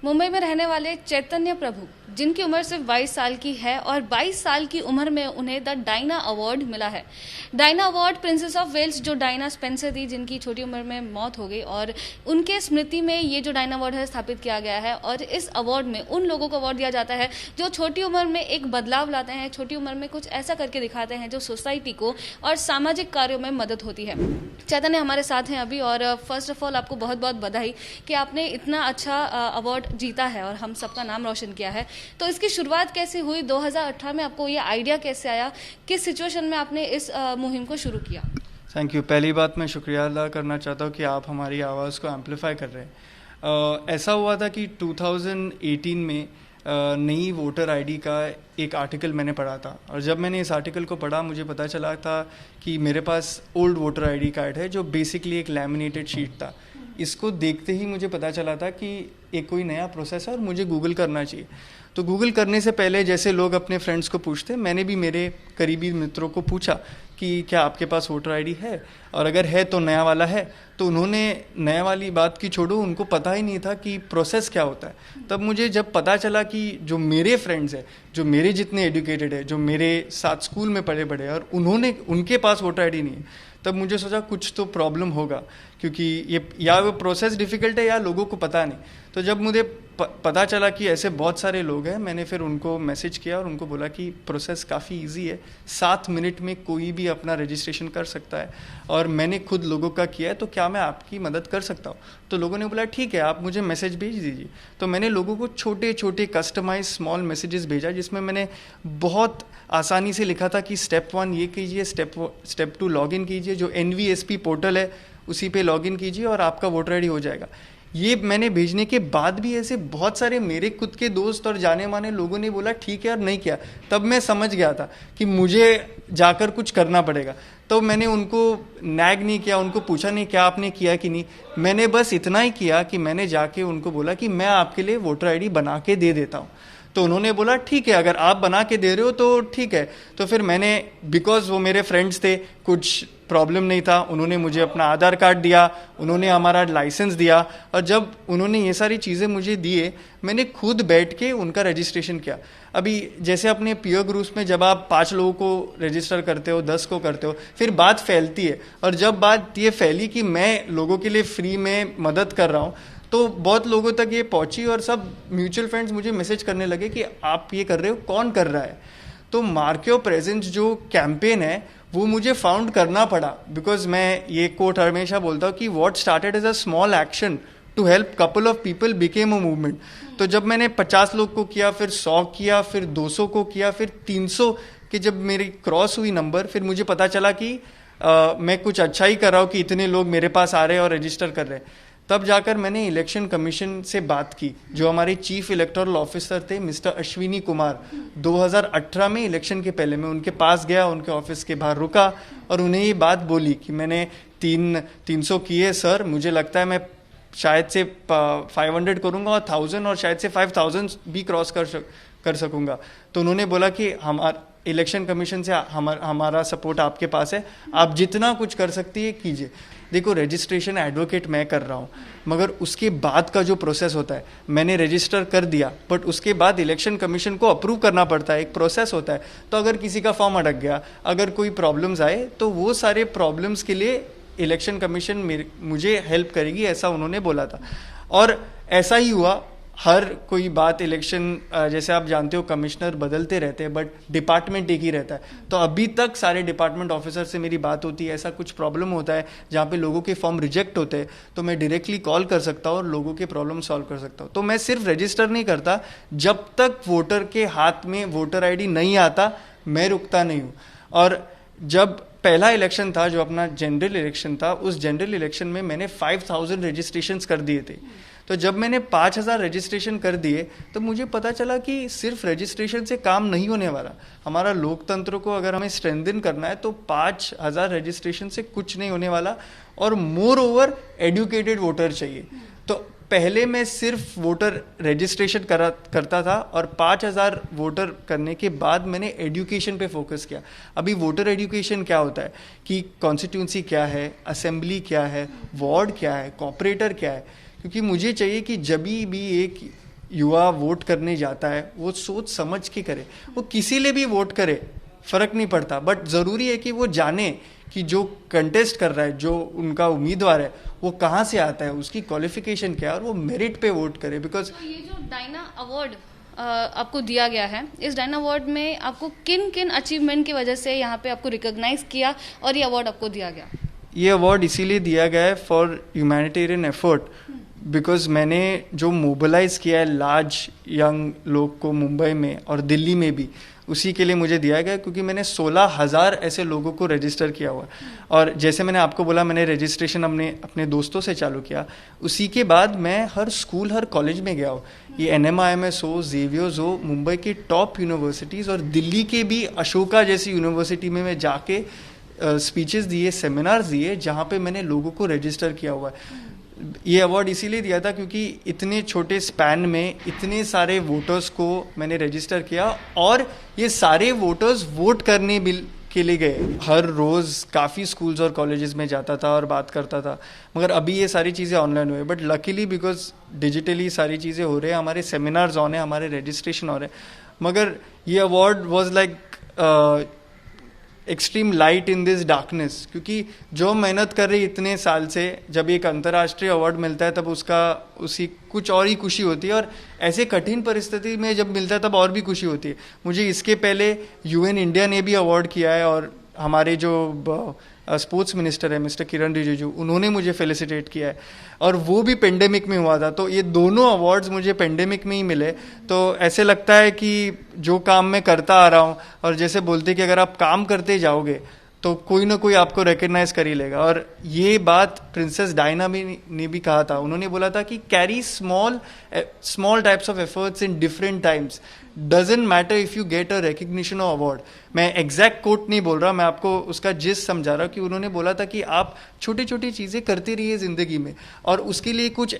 मुंबई में रहने वाले चैतन्य प्रभु, जिनकी उम्र सिर्फ 22 साल की है और 22 साल की उम्र में उन्हें द डायना अवार्ड मिला है। Diana award princess of Wales जो डायना स्पेंसर थी, जिनकी छोटी उम्र में मौत हो गई, और उनके स्मृति में ये जो डायना अवार्ड है स्थापित किया गया है। और इस अवार्ड में उन लोगों को अवार्ड दिया जाता है जो छोटी उम्र में एक बदलाव लाते हैं, छोटी उम्र में कुछ ऐसा करके दिखाते हैं जो सोसाइटी को और सामाजिक कार्यों में मदद होती है। चैतन्य हमारे साथ हैं अभी, और फर्स्ट ऑफ ऑल आपको बहुत बहुत बधाई कि आपने इतना अच्छा अवार्ड जीता है और हम सबका नाम रोशन किया है। तो इसकी शुरुआत कैसे हुई? 2018 में आपको ये आइडिया कैसे आया? किस सिचुएशन में आपने इस मुहिम को शुरू किया? Thank you. पहली बात मैं शुक्रिया अदा करना चाहता हूँ कि आप हमारी आवाज़ को एम्पलीफाई कर रहे हैं। ऐसा हुआ था कि 2018 में नई वोटर आईडी का एक आर्टिकल मैंने पढ़ा था, और जब मैंने इस आर्टिकल को पढ़ा मुझे पता चला था कि मेरे पास ओल्ड वोटर आईडी कार्ड है जो बेसिकली एक लैमिनेटेड शीट था। इसको देखते ही मुझे पता चला था कि एक कोई नया प्रोसेस है और मुझे गूगल करना चाहिए। तो गूगल करने से पहले जैसे लोग अपने फ्रेंड्स को पूछते, मैंने भी मेरे करीबी मित्रों को पूछा कि क्या आपके पास वोटर आईडी है, और अगर है तो नया वाला है। तो उन्होंने नया वाली बात की छोड़ो, उनको पता ही नहीं था कि प्रोसेस क्या होता है। तब मुझे जब पता चला कि जो मेरे फ्रेंड्स हैं, जो मेरे जितने एजुकेटेड है, जो मेरे साथ स्कूल में पढ़े बड़े, और उनके पास वोटर आईडी नहीं है, तब मुझे सोचा कुछ तो प्रॉब्लम होगा, क्योंकि ये या वो प्रोसेस डिफ़िकल्ट है या लोगों को पता नहीं। तो जब मुझे पता चला कि ऐसे बहुत सारे लोग हैं, मैंने फिर उनको मैसेज किया और उनको बोला कि प्रोसेस काफ़ी इजी है, 7 मिनट में कोई भी अपना रजिस्ट्रेशन कर सकता है, और मैंने खुद लोगों का किया है, तो क्या मैं आपकी मदद कर सकता हूँ? तो लोगों ने बोला ठीक है, आप मुझे मैसेज भेज दीजिए। तो मैंने लोगों को छोटे छोटे कस्टमाइज स्मॉल मैसेजेस भेजा, जिसमें मैंने बहुत आसानी से लिखा था कि स्टेप 1 ये कीजिए, स्टेप 2 लॉगिन कीजिए, जो NVSP पोर्टल है उसी पे लॉगिन कीजिए और आपका वोटर आईडी हो जाएगा। ये मैंने भेजने के बाद भी ऐसे बहुत सारे मेरे खुद के दोस्त और जाने माने लोगों ने बोला ठीक है और नहीं किया। तब मैं समझ गया था कि मुझे जाकर कुछ करना पड़ेगा। तो मैंने उनको नैग नहीं किया, उनको पूछा नहीं क्या आपने किया कि नहीं। मैंने बस इतना ही किया कि मैंने जाके उनको बोला कि मैं आपके लिए वोटर आईडी बना के दे देता हूँ। तो उन्होंने बोला ठीक है, अगर आप बना के दे रहे हो तो ठीक है। तो फिर मैंने, बिकॉज वो मेरे फ्रेंड्स थे, कुछ प्रॉब्लम नहीं था, उन्होंने मुझे अपना आधार कार्ड दिया, उन्होंने हमारा लाइसेंस दिया, और जब उन्होंने ये सारी चीज़ें मुझे दिए, मैंने खुद बैठ के उनका रजिस्ट्रेशन किया। अभी जैसे अपने पीयर ग्रुप्स में जब आप 5 लोगों को रजिस्टर करते हो, 10 को करते हो, फिर बात फैलती है, और जब बात ये फैली कि मैं लोगों के लिए फ्री में मदद कर रहा हूँ, तो बहुत लोगों तक ये पहुंची, और सब म्यूचुअल फंड्स मुझे मैसेज करने लगे कि आप ये कर रहे हो, कौन कर रहा है? तो मार्क योर प्रेजेंस जो कैंपेन है वो मुझे फाउंड करना पड़ा, बिकॉज मैं ये कोट हमेशा बोलता हूँ कि what started as a small action to help couple of people became a movement. तो जब मैंने 50 लोग को किया, फिर 100 किया, फिर 200 को किया, फिर 300 के जब मेरी क्रॉस हुई नंबर, फिर मुझे पता चला कि मैं कुछ अच्छा ही कर रहा हूँ कि इतने लोग मेरे पास आ रहे हैं और रजिस्टर कर रहे हैं। तब जाकर मैंने इलेक्शन कमीशन से बात की, जो हमारे चीफ इलेक्टोरल ऑफिसर थे मिस्टर अश्विनी कुमार। 2018 में इलेक्शन के पहले मैं उनके पास गया, उनके ऑफिस के बाहर रुका और उन्हें ये बात बोली कि मैंने 300 किए सर, मुझे लगता है मैं शायद से 500 करूंगा और 1000 और शायद से 5000 भी क्रॉस कर सकूंगा। तो उन्होंने बोला कि इलेक्शन कमीशन से हमारा सपोर्ट आपके पास है, आप जितना कुछ कर सकती है कीजिए। देखो, रजिस्ट्रेशन एडवोकेट मैं कर रहा हूँ, मगर उसके बाद का जो प्रोसेस होता है, मैंने रजिस्टर कर दिया, बट उसके बाद इलेक्शन कमीशन को अप्रूव करना पड़ता है, एक प्रोसेस होता है। तो अगर किसी का फॉर्म अटक गया, अगर कोई प्रॉब्लम्स आए, तो वो सारे प्रॉब्लम्स के लिए इलेक्शन कमीशन मुझे हेल्प करेगी, ऐसा उन्होंने बोला था। और ऐसा ही हुआ। हर कोई बात इलेक्शन, जैसे आप जानते हो कमिश्नर बदलते रहते हैं, बट डिपार्टमेंट एक ही रहता है। तो अभी तक सारे डिपार्टमेंट ऑफिसर से मेरी बात होती है। ऐसा कुछ प्रॉब्लम होता है जहाँ पे लोगों के फॉर्म रिजेक्ट होते हैं, तो मैं डायरेक्टली कॉल कर सकता हूँ और लोगों के प्रॉब्लम सॉल्व कर सकता हूँ। तो मैं सिर्फ रजिस्टर नहीं करता, जब तक वोटर के हाथ में वोटर आईडी नहीं आता मैं रुकता नहीं हूँ। और जब पहला इलेक्शन था, जो अपना जनरल इलेक्शन था, उस जनरल इलेक्शन में मैंने 5000 रजिस्ट्रेशंस कर दिए थे। तो जब मैंने 5000 रजिस्ट्रेशन कर दिए, तो मुझे पता चला कि सिर्फ रजिस्ट्रेशन से काम नहीं होने वाला। हमारा लोकतंत्र को अगर हमें स्ट्रेंथन करना है तो 5000 रजिस्ट्रेशन से कुछ नहीं होने वाला, और मोर ओवर एडुकेटेड वोटर चाहिए। तो पहले मैं सिर्फ वोटर रजिस्ट्रेशन करता था, और 5000 वोटर करने के बाद मैंने एजुकेशन पे फोकस किया। अभी वोटर एजुकेशन क्या होता है कि कॉन्स्टिट्यूंसी क्या है, असेंबली क्या है, वार्ड क्या है, कॉर्पोरेटर क्या है, क्योंकि मुझे चाहिए कि जब भी एक युवा वोट करने जाता है वो सोच समझ के करे, वो किसी लिए भी वोट करे फर्क नहीं पड़ता, बट ज़रूरी है कि वो जाने कि जो कंटेस्ट कर रहा है, जो उनका उम्मीदवार है, वो कहाँ से आता है, उसकी क्वालिफिकेशन क्या है, और वो मेरिट पे वोट करे। बिकॉज ये जो डायना अवार्ड आपको दिया गया है, इस डायना अवार्ड में आपको किन किन अचीवमेंट की वजह से यहाँ पे आपको रिकॉग्नाइज किया और ये अवार्ड आपको दिया गया? ये अवार्ड इसीलिए दिया गया है फॉर ह्यूमैनिटेरियन एफर्ट, बिकॉज मैंने जो मोबिलाइज किया है लार्ज यंग लोग को मुंबई में और दिल्ली में भी, उसी के लिए मुझे दिया गया, क्योंकि मैंने 16,000 ऐसे लोगों को रजिस्टर किया हुआ। और जैसे मैंने आपको बोला, मैंने रजिस्ट्रेशन अपने दोस्तों से चालू किया, उसी के बाद मैं हर स्कूल हर कॉलेज में गया हूँ। ये NMIMS हो, जेवियर्स हो, मुंबई के टॉप यूनिवर्सिटीज़ और दिल्ली के भी अशोका जैसी यूनिवर्सिटी में मैं जाके स्पीचेस दिए, सेमिनार्स दिए, जहाँ पे मैंने लोगों को रजिस्टर किया हुआ है। ये अवार्ड इसीलिए दिया था क्योंकि इतने छोटे स्पैन में इतने सारे वोटर्स को मैंने रजिस्टर किया, और ये सारे वोटर्स वोट करने के लिए गए। हर रोज़ काफ़ी स्कूल्स और कॉलेजेस में जाता था और बात करता था, मगर अभी ये सारी चीज़ें ऑनलाइन हुए, बट लकीली बिकॉज डिजिटली सारी चीज़ें हो रही है, हमारे सेमिनार्स ऑन है, हमारे रजिस्ट्रेशन हो रहे हैं। मगर ये award was like extreme light in this darkness, क्योंकि जो मेहनत कर रही इतने साल से, जब एक अंतर्राष्ट्रीय अवार्ड मिलता है तब उसी कुछ और ही खुशी होती है, और ऐसे कठिन परिस्थिति में जब मिलता है तब और भी खुशी होती है। मुझे इसके पहले UN इंडिया ने भी अवार्ड किया है, और हमारे जो स्पोर्ट्स मिनिस्टर है मिस्टर किरण रिजिजू, उन्होंने मुझे फेलिसिटेट किया है, और वो भी पेंडेमिक में हुआ था। तो ये दोनों अवार्ड्स मुझे पेंडेमिक में ही मिले। तो ऐसे लगता है कि जो काम मैं करता आ रहा हूँ, और जैसे बोलते कि अगर आप काम करते जाओगे तो कोई ना कोई आपको रिकग्नाइज कर ही लेगा। और ये बात प्रिंसेस डायना ने भी कहा था, उन्होंने बोला था कि carry small types of efforts in different times, doesn't matter if you get a recognition और अवार्ड। मैं एग्जैक्ट कोट नहीं बोल रहा, मैं आपको उसका जिस्ट समझा रहा हूँ कि उन्होंने बोला था कि आप छोटी छोटी चीज़ें करते रहिए ज़िंदगी में, और उसके लिए कुछ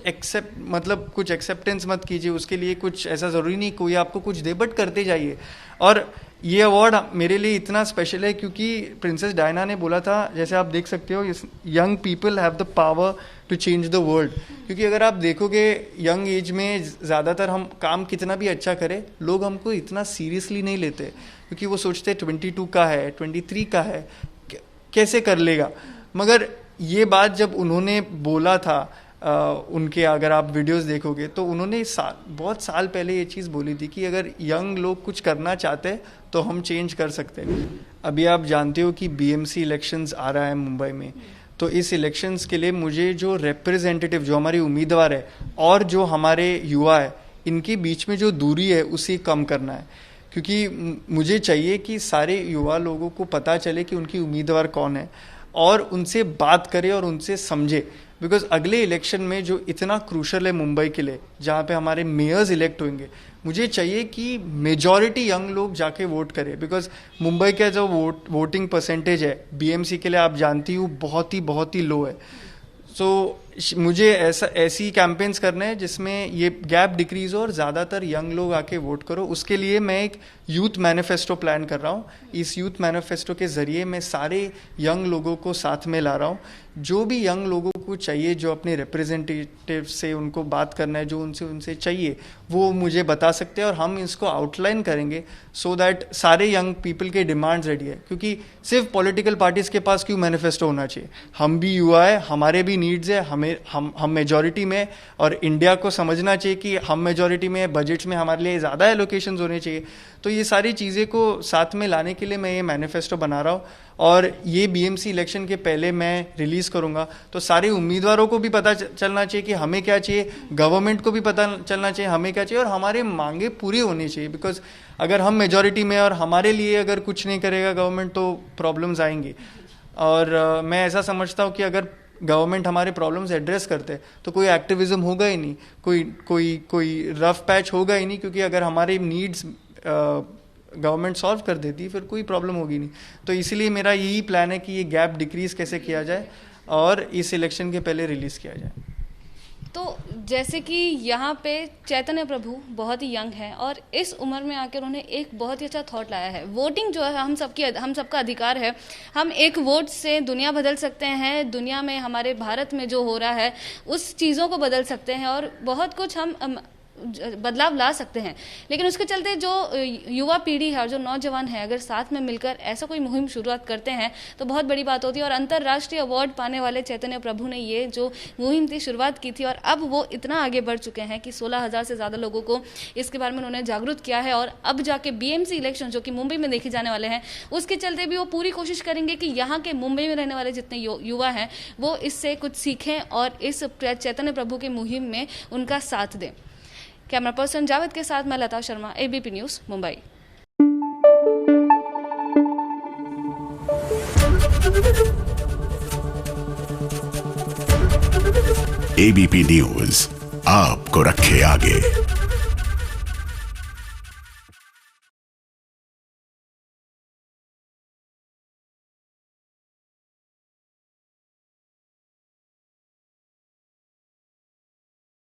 कुछ एक्सेप्टेंस मत कीजिए, उसके लिए कुछ ऐसा ज़रूरी नहीं कोई आपको कुछ दे, बट करते जाइए। और ये अवार्ड मेरे लिए इतना स्पेशल है क्योंकि प्रिंसेस डायना ने बोला था, जैसे आप देख सकते हो, young people have the power to change the world. क्योंकि अगर आप देखोगे यंग एज में ज़्यादातर हम काम कितना भी अच्छा करें, लोग हमको इतना सीरियसली नहीं लेते, क्योंकि वो सोचते 22 का है, 23 का है, कैसे कर लेगा। मगर ये बात जब उन्होंने बोला था, उनके अगर आप वीडियोस देखोगे तो उन्होंने बहुत साल पहले ये चीज़ बोली थी कि अगर यंग लोग कुछ करना चाहते हैं तो हम चेंज कर सकते हैं। अभी आप जानते हो कि BMC इलेक्शंस आ रहा है मुंबई में, तो इस इलेक्शंस के लिए मुझे जो रिप्रेजेंटेटिव, जो हमारी उम्मीदवार है और जो हमारे युवा है, इनके बीच में जो दूरी है उसे कम करना है। क्योंकि मुझे चाहिए कि सारे युवा लोगों को पता चले कि उनकी उम्मीदवार कौन है, और उनसे बात करे और उनसे समझे। बिकॉज अगले इलेक्शन में जो इतना क्रूशल है मुंबई के लिए, जहाँ पे हमारे मेयर्स इलेक्ट होंगे, मुझे चाहिए कि मेजॉरिटी यंग लोग जाके वोट करें। बिकॉज मुंबई का जो वोटिंग परसेंटेज है BMC के लिए, आप जानती हो, बहुत ही लो है। सो मुझे ऐसी कैंपेन्स करने हैं जिसमें ये गैप डिक्रीज हो और ज़्यादातर यंग लोग आके वोट करो। उसके लिए मैं एक यूथ मैनिफेस्टो प्लान कर रहा हूँ। इस यूथ मैनिफेस्टो के ज़रिए मैं सारे यंग लोगों को साथ में ला रहा हूँ। जो भी यंग लोगों को चाहिए, जो अपने रिप्रेजेंटेटिव से उनको बात करना है, जो उनसे चाहिए, वो मुझे बता सकते हैं, और हम इसको आउटलाइन करेंगे सो दैट सारे यंग पीपल के डिमांड्स रेडी है। क्योंकि सिर्फ पॉलिटिकल पार्टीज़ के पास क्यों मैनिफेस्टो होना चाहिए, हम भी युवा है, हमारे भी नीड्स है, हम मेजॉरिटी में, और इंडिया को समझना चाहिए कि हम मेजॉरिटी में, बजट्स में हमारे लिए ज़्यादा एलोकेशंस होने चाहिए। तो ये सारी चीज़ें को साथ में लाने के लिए मैं ये मैनिफेस्टो बना रहा हूँ, और ये BMC इलेक्शन के पहले मैं रिलीज़ करूँगा। तो सारे उम्मीदवारों को भी पता चलना चाहिए कि हमें क्या चाहिए, गवर्नमेंट को भी पता चलना चाहिए हमें क्या चाहिए, और हमारे मांगे पूरी होनी चाहिए। बिकॉज अगर हम मेजॉरिटी में और हमारे लिए अगर कुछ नहीं करेगा गवर्नमेंट, तो प्रॉब्लम्स आएंगी। और मैं ऐसा समझता हूँ कि अगर गवर्नमेंट हमारे प्रॉब्लम्स एड्रेस करते तो कोई एक्टिविज्म होगा ही नहीं, कोई रफ पैच होगा ही नहीं। क्योंकि अगर हमारे नीड्स गवर्नमेंट सॉल्व कर देती, फिर कोई प्रॉब्लम होगी नहीं। तो इसीलिए मेरा यही प्लान है कि ये गैप डिक्रीज कैसे किया जाए और इस इलेक्शन के पहले रिलीज़ किया जाए। तो जैसे कि यहाँ पे चैतन्य प्रभु बहुत ही यंग हैं, और इस उम्र में आकर उन्होंने एक बहुत ही अच्छा थॉट लाया है। वोटिंग जो है हम सबका अधिकार है, हम एक वोट से दुनिया बदल सकते हैं। दुनिया में, हमारे भारत में जो हो रहा है उस चीज़ों को बदल सकते हैं, और बहुत कुछ हम बदलाव ला सकते हैं। लेकिन उसके चलते जो युवा पीढ़ी है और जो नौजवान है, अगर साथ में मिलकर ऐसा कोई मुहिम शुरुआत करते हैं तो बहुत बड़ी बात होती है। और अंतर्राष्ट्रीय अवार्ड पाने वाले चैतन्य प्रभु ने ये जो मुहिम थी शुरुआत की थी, और अब वो इतना आगे बढ़ चुके हैं कि 16,000 से ज़्यादा लोगों को इसके बारे में उन्होंने जागरूक किया है। और अब जाके बीएमसी इलेक्शन जो कि मुंबई में देखे जाने वाले हैं, उसके चलते भी वो पूरी कोशिश करेंगे कि यहाँ के मुंबई में रहने वाले जितने युवा हैं वो इससे कुछ सीखें और इस चैतन्य प्रभु की मुहिम में उनका साथ दें। कैमरा पर्सन जावेद के साथ मैं Lata Sharma, ABP news, Mumbai. ABP news आपको रखे आगे।